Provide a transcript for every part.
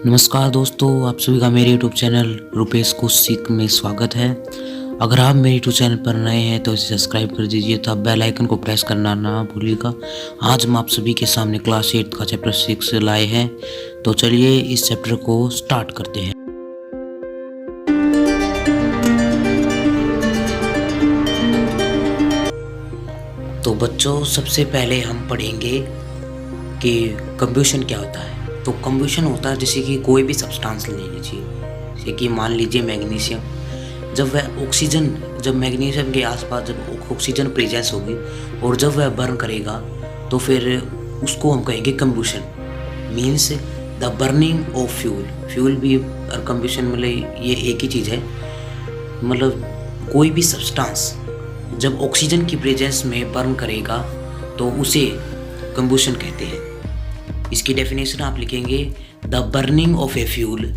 नमस्कार दोस्तों, आप सभी का मेरे यूट्यूब चैनल रुपेश कौशिक में स्वागत है। अगर आप मेरे यूट्यूब चैनल पर नए हैं तो इसे सब्सक्राइब कर दीजिए तथा बेल आइकन को प्रेस करना ना भूलिएगा। आज हम आप सभी के सामने क्लास 8 का चैप्टर 6 लाए हैं, तो चलिए इस चैप्टर को स्टार्ट करते हैं। तो बच्चों, सबसे पहले हम पढ़ेंगे कि कंबशन क्या होता है। तो कंबशन होता है जैसे कि कोई भी सब्सटेंस ले लीजिए, जैसे कि मान लीजिए मैग्नीशियम। जब मैग्नीशियम के आसपास जब ऑक्सीजन प्रेजेंस होगी और जब वह बर्न करेगा तो फिर उसको हम कहेंगे combustion. Means the burning of fuel भी और कंबशन मतलब ये एक ही चीज़ है। मतलब कोई भी सब्सटेंस जब ऑक्सीजन की प्रेजेंस में बर्न करेगा तो उसे कंबशन कहते हैं। इसकी डेफिनेशन आप लिखेंगे the burning of a fuel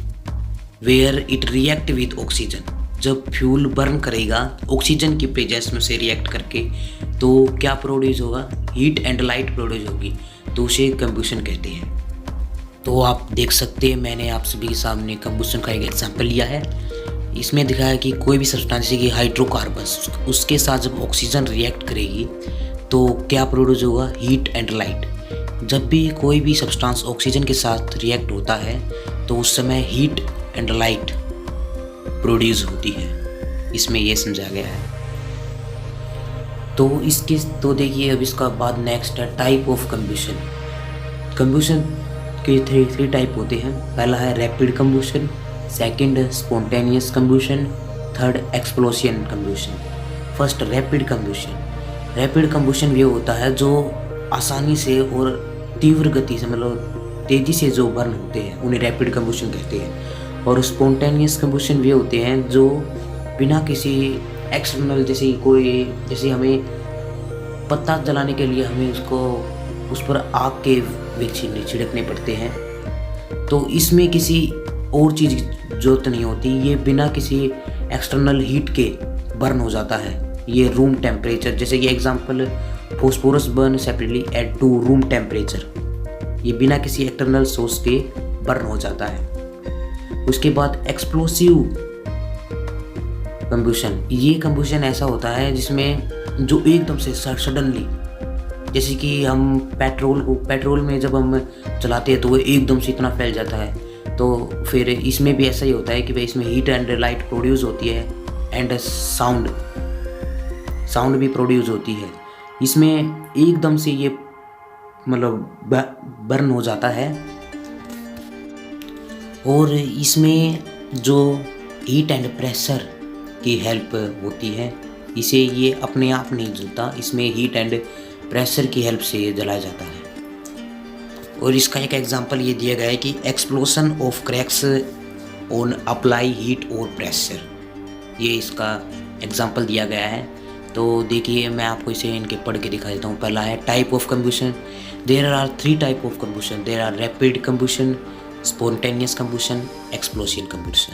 where it react with oxygen. जब फ्यूल बर्न करेगा ऑक्सीजन की प्रेजेंस में से रिएक्ट करके तो क्या प्रोड्यूस होगा, हीट एंड लाइट प्रोड्यूस होगी, तो उसे कंबशन कहते हैं। तो आप देख सकते हैं मैंने आप सभी के सामने कंबशन का एक एग्जाम्पल लिया है। इसमें दिखाया कि कोई भी सब्सटेंस जैसे कि हाइड्रोकार्बन, उसके साथ जब ऑक्सीजन रिएक्ट करेगी तो क्या प्रोड्यूस होगा, हीट एंड लाइट। जब भी कोई भी सब्सटेंस ऑक्सीजन के साथ रिएक्ट होता है तो उस समय हीट एंड लाइट प्रोड्यूस होती है। इसमें यह समझा गया है। तो देखिए अब इसका बाद नेक्स्ट है टाइप ऑफ कंबशन। कंबशन के थ्री टाइप होते हैं। पहला है rapid combustion, second spontaneous combustion, third explosion combustion. First rapid combustion. Rapid combustion ये होता है जो आसानी से और तीव्र गति से मतलब तेज़ी से जो बर्न होते हैं उन्हें रैपिड कंबशन कहते हैं। और स्पॉन्टेनियस कंबशन वे होते हैं जो बिना किसी एक्सटर्नल जैसे हमें पत्ता जलाने के लिए हमें उस पर आग के छिड़कने पड़ते हैं, तो इसमें किसी और चीज़ की जरूरत नहीं होती। ये बिना किसी एक्सटर्नल हीट के बर्न हो जाता है। ये रूम टेम्परेचर, जैसे कि example phosphorus burn separately at to room temperature, ये बिना किसी एक्सटर्नल सोर्स के बर्न हो जाता है। उसके बाद एक्सप्लोसिव कंबशन। ये कंबशन ऐसा होता है जिसमें जो एकदम से सडनली, जैसे कि हम पेट्रोल में जब हम चलाते हैं तो वो एकदम से इतना फैल जाता है, तो फिर इसमें भी ऐसा ही होता है कि भाई इसमें हीट एंड लाइट प्रोड्यूस होती है एंड साउंड भी प्रोड्यूस होती है। इसमें एकदम से ये मतलब बर्न हो जाता है और इसमें जो हीट एंड प्रेशर की हेल्प होती है, इसे ये अपने आप नहीं जलता, इसमें हीट एंड प्रेशर की हेल्प से ये जलाया जाता है। और इसका एक एग्जांपल ये दिया गया है कि explosion of cracks on apply heat और प्रेशर, ये इसका एग्जांपल दिया गया है। तो देखिए मैं आपको इसे इनके पढ़ के दिखा देता हूँ। पहला है type of combustion. There are 3 type of combustion. There are rapid combustion, spontaneous combustion, explosion combustion.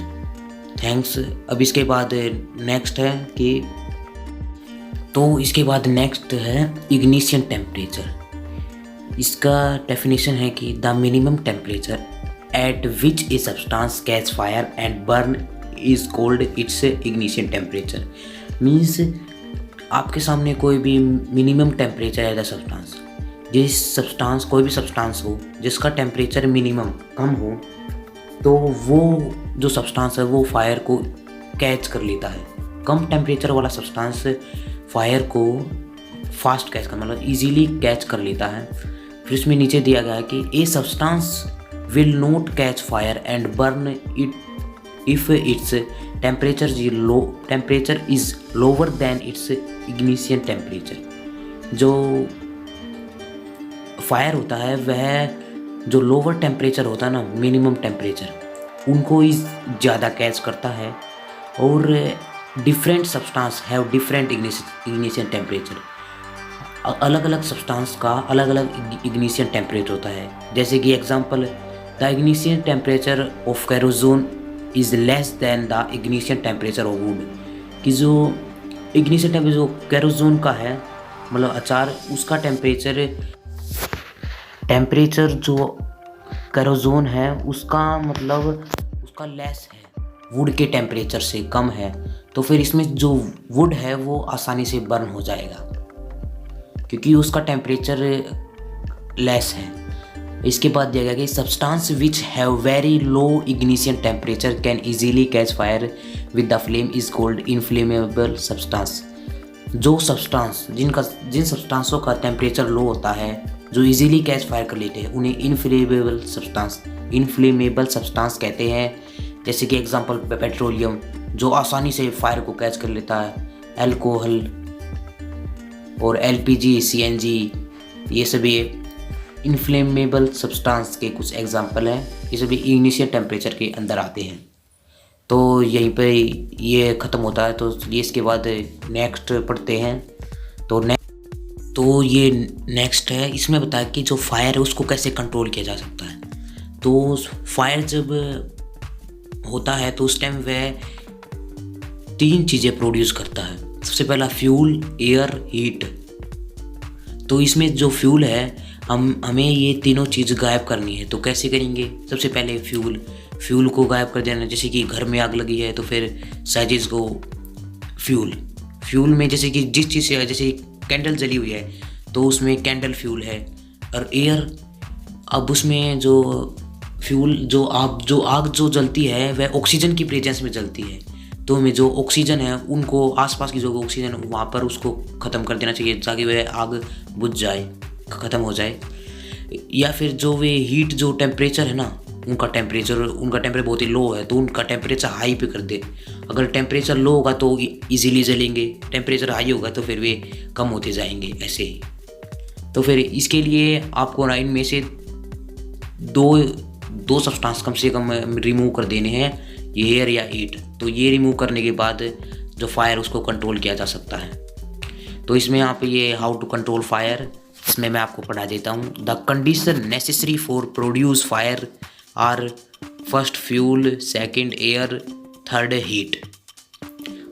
Thanks. अब इसके बाद नेक्स्ट है इग्निशन टेम्परेचर। इसका डेफिनेशन है कि the minimum temperature at which a substance catch fire and burn is called its ignition temperature. Means आपके सामने कोई भी मिनिमम टेम्परेचर है द सब्सटेंस, कोई भी सब्सटेंस हो जिसका टेम्परेचर मिनिमम कम हो तो वो जो सब्सटेंस है वो फायर को कैच कर लेता है। कम टेम्परेचर वाला सब्सटेंस फायर को फास्ट कैच कर मतलब इजीली कैच कर लेता है। फिर इसमें नीचे दिया गया है कि a substance will not catch fire and burn it if its temperature is lower than it's ignition temperature. जो फायर होता है वह जो लोअर टेम्परेचर होता है ना, मिनिमम टेम्परेचर, उनको ही ज़्यादा कैच करता है। और different substance have different ignition temperature. अलग अलग सब्सटेंस का अलग अलग इग्निशन टेम्परेचर होता है। जैसे कि example the ignition temperature of kerosene is less than the ignition temperature of would. कि जो इग्निशन टेम्परेचर जो केरोसिन का है मतलब अचार, उसका टेम्परेचर जो कैरोजोन है उसका मतलब उसका लेस है, वुड के टेम्परेचर से कम है, तो फिर इसमें जो वुड है वो आसानी से बर्न हो जाएगा क्योंकि उसका टेम्परेचर लेस है। इसके बाद दिया गया कि substance which have very low ignition temperature can easily catch fire with the flame is called inflammable substance. जो सब्सटेंस जिन सब्सटेंसों का टेम्परेचर लो होता है जो इजीली कैच फायर कर लेते हैं उन्हें इनफ्लेमेबल सब्सटेंस कहते हैं। जैसे कि एग्जांपल पेट्रोलियम जो आसानी से फायर को कैच कर लेता है, अल्कोहल और एलपीजी, सीएनजी, ये सभी इनफ्लेमेबल सब्सटेंस के कुछ एग्जांपल हैं। ये सभी इग्निशन टेम्परेचर के अंदर आते हैं। तो यहीं पे ये ख़त्म होता है। तो ये इसके बाद नेक्स्ट पढ़ते हैं। तो ये नेक्स्ट है, इसमें बताया कि जो फायर है उसको कैसे कंट्रोल किया जा सकता है। तो फायर जब होता है तो उस टाइम वह 3 चीज़ें प्रोड्यूस करता है। सबसे पहला फ्यूल, एयर, हीट। तो इसमें जो फ्यूल है हमें ये तीनों चीज़ गायब करनी है। तो कैसे करेंगे? सबसे पहले फ्यूल को गायब कर देना। जैसे कि घर में आग लगी है तो फिर साइजिस को फ्यूल में जैसे कि जिस चीज़ से जैसे कैंडल जली हुई है तो उसमें कैंडल फ्यूल है। और एयर, अब उसमें जो फ्यूल जो आग जो जलती है वह ऑक्सीजन की प्रेजेंस में जलती है। तो में जो ऑक्सीजन है उनको आसपास की जो ऑक्सीजन है वहाँ पर उसको ख़त्म कर देना चाहिए ताकि वह आग बुझ जाए, ख़त्म हो जाए। या फिर जो वे हीट जो टेम्परेचर है ना उनका टेम्परेचर बहुत ही लो है तो उनका टेम्परेचर हाई पे कर दे। अगर टेम्परेचर लो होगा तो इजीली जलेंगे, टेम्परेचर हाई होगा तो फिर वे कम होते जाएंगे ऐसे ही। तो फिर इसके लिए आपको ना इनमें से दो सब्सटेंस कम से कम रिमूव कर देने हैं, ये एयर या हीट। तो ये रिमूव करने के बाद जो फायर उसको कंट्रोल किया जा सकता है। तो इसमें यहाँ पे ये हाउ टू कंट्रोल फायर, इसमें मैं आपको पढ़ा देता हूँ। The condition necessary for produce fire are first fuel, second air, third heat.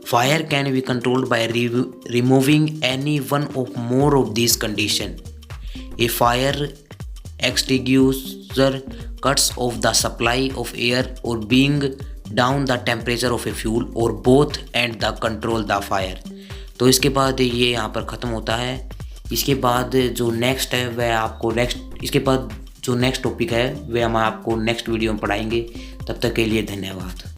Fire can be controlled by removing any one of more of this condition. A fire extinguisher cuts off the supply of air or bring down the temperature of a fuel or both and the control the fire। तो इसके बाद ये यहाँ पर ख़त्म होता है। इसके बाद जो नेक्स्ट है वह आपको इसके बाद जो नेक्स्ट टॉपिक है वह हम आपको नेक्स्ट वीडियो में पढ़ाएंगे। तब तक के लिए धन्यवाद।